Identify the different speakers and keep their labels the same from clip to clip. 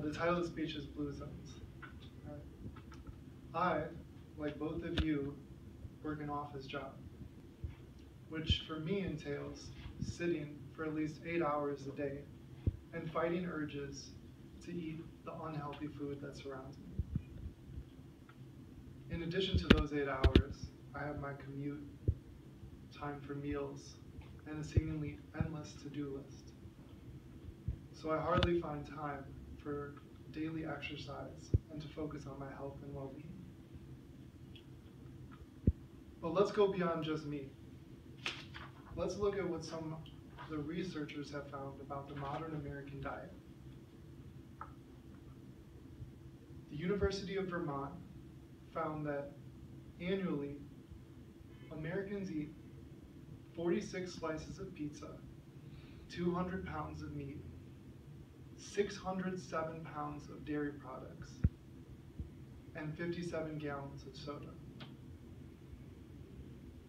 Speaker 1: the title of the speech is Blue Zones. I, like both of you, work an office job, which for me entails sitting for at least 8 hours a day and fighting urges to eat the unhealthy food that surrounds me. In addition to those 8 hours, I have my commute, time for meals, and a seemingly endless to-do list. So I hardly find time for daily exercise and to focus on my health and well-being. But let's go beyond just me. Let's look at what some of the researchers have found about the modern American diet. The University of Vermont found that annually, Americans eat 46 slices of pizza, 200 pounds of meat, 607 pounds of dairy products, and 57 gallons of soda,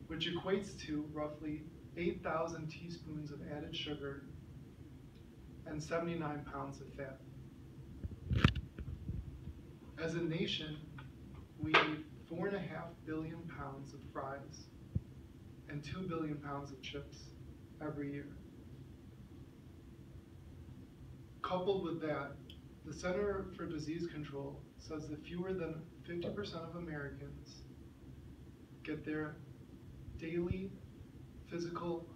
Speaker 1: which equates to roughly 8,000 teaspoons of added sugar and 79 pounds of fat. As a nation, we eat 4.5 billion pounds of fries and 2 billion pounds of chips every year. Coupled with that, the Center for Disease Control says that fewer than 50% of Americans get their daily physical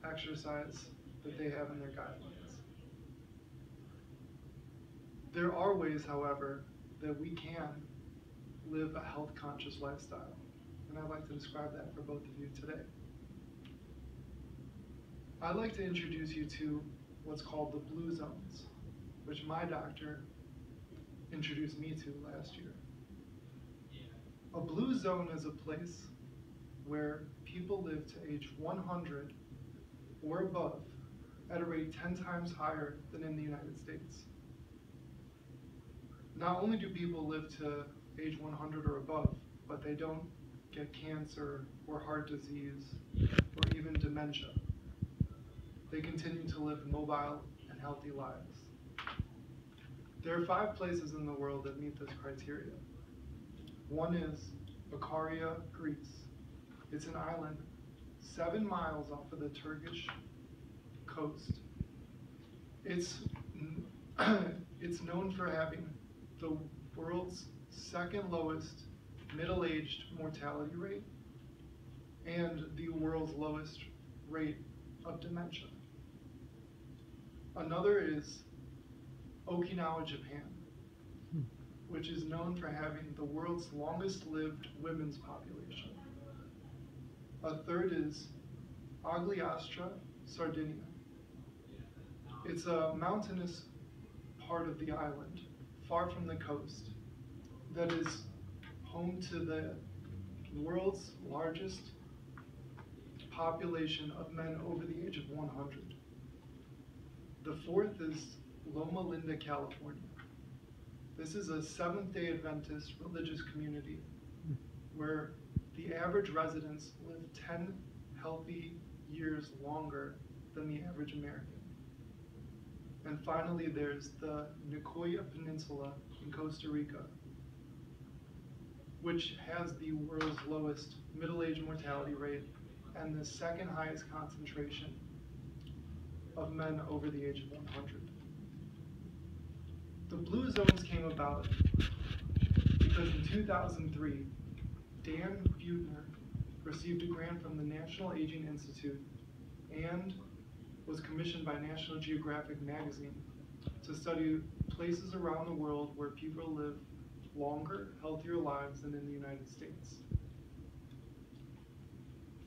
Speaker 1: exercise that they have in their guidelines. There are ways, however, that we can live a health-conscious lifestyle, and I'd like to describe that for both of you today. I'd like to introduce you to what's called the Blue Zones, which my doctor introduced me to last year. A blue zone is a place where people live to age 100 or above at a rate 10 times higher than in the United States. Not only do people live to age 100 or above, but they don't get cancer or heart disease or even dementia. They continue to live mobile and healthy lives. There are 5 places in the world that meet this criteria. One is Bakaria, Greece. It's an island 7 miles off of the Turkish coast. It's known for having the world's second lowest middle-aged mortality rate and the world's lowest rate of dementia. Another is Okinawa, Japan, which is known for having the world's longest-lived women's population. A third is Agliastra, Sardinia. It's a mountainous part of the island, far from the coast, that is home to the world's largest population of men over the age of 100. The fourth is Loma Linda, California. This is a Seventh-day Adventist religious community where the average residents live 10 healthy years longer than the average American. And finally, there's the Nicoya Peninsula in Costa Rica, which has the world's lowest middle-age mortality rate and the second highest concentration of men over the age of 100. The Blue Zones came about because in 2003, Dan Buettner received a grant from the National Aging Institute and was commissioned by National Geographic magazine to study places around the world where people live longer, healthier lives than in the United States.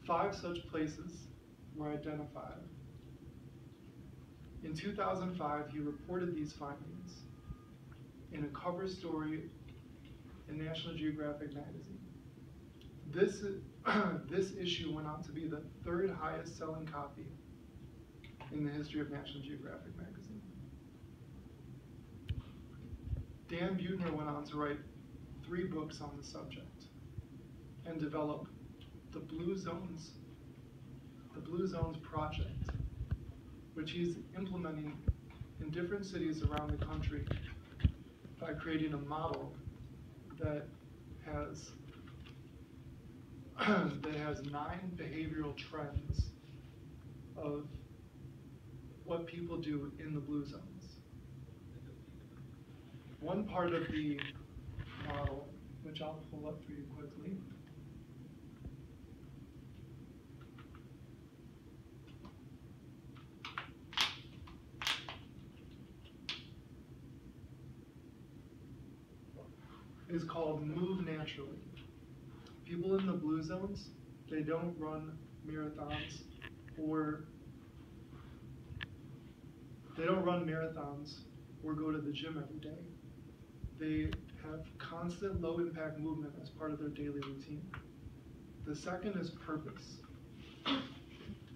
Speaker 1: 5 such places were identified. In 2005, he reported these findings in a cover story in National Geographic magazine. This issue went on to be the 3rd highest selling copy in the history of National Geographic magazine. Dan Buettner went on to write 3 books on the subject and develop the Blue Zones project, which he's implementing in different cities around the country by creating a model that has that has 9 behavioral trends of what people do in the blue zones. One part of the model, which I'll pull up for you quickly, is called Move Naturally. People in the blue zones, they don't run marathons or go to the gym every day. They have constant low impact movement as part of their daily routine. The second is purpose.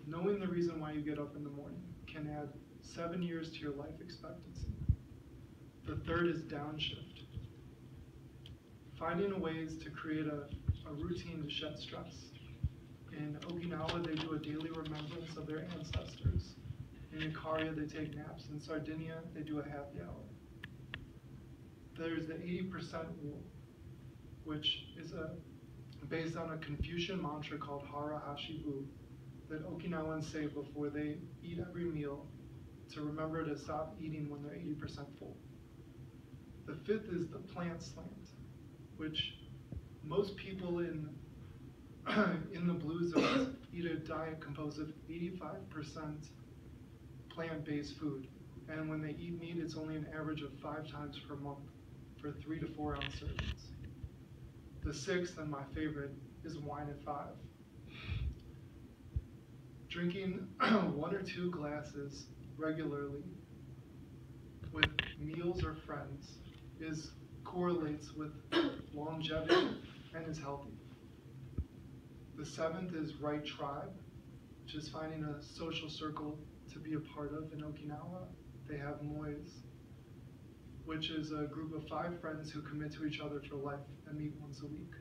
Speaker 1: Knowing the reason why you get up in the morning can add 7 years to your life expectancy. The third is downshift. Finding ways to create a routine to shed stress. In Okinawa, they do a daily remembrance of their ancestors. In Ikaria, they take naps. In Sardinia, they do a happy hour. There's the 80% rule, which is based on a Confucian mantra called Hara Hashibu that Okinawans say before they eat every meal to remember to stop eating when they're 80% full. The fifth is the plant slant, which most people in the blue zones eat a diet composed of 85% plant-based food. And when they eat meat, it's only an average of 5 times per month for 3 to 4 ounce servings. The sixth, and my favorite, is wine at 5. Drinking 1 or 2 glasses regularly with meals or friends correlates with longevity and is healthy. The seventh is right tribe, which is finding a social circle to be a part of. In Okinawa, they have mois, which is a group of 5 friends who commit to each other for life and meet once a week.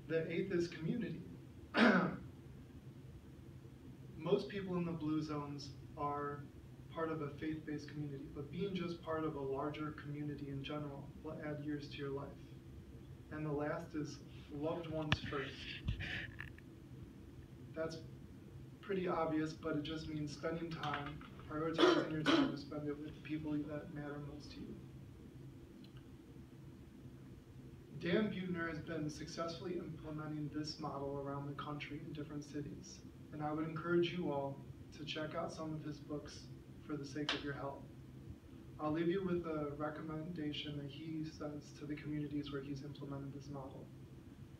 Speaker 1: The eighth is community. Most people in the blue zones are part of a faith-based community, but being just part of a larger community in general will add years to your life. And the last is loved ones first. That's pretty obvious, but it just means spending time, prioritizing your time to spend it with people that matter most to you. Dan Buettner has been successfully implementing this model around the country in different cities, and I would encourage you all to check out some of his books for the sake of your health. I'll leave you with a recommendation that he says to the communities where he's implemented this model.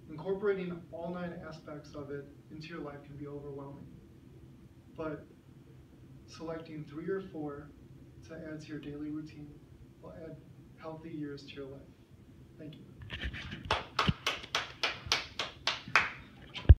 Speaker 1: Incorporating all 9 aspects of it into your life can be overwhelming, but selecting 3 or 4 to add to your daily routine will add healthy years to your life. Thank you.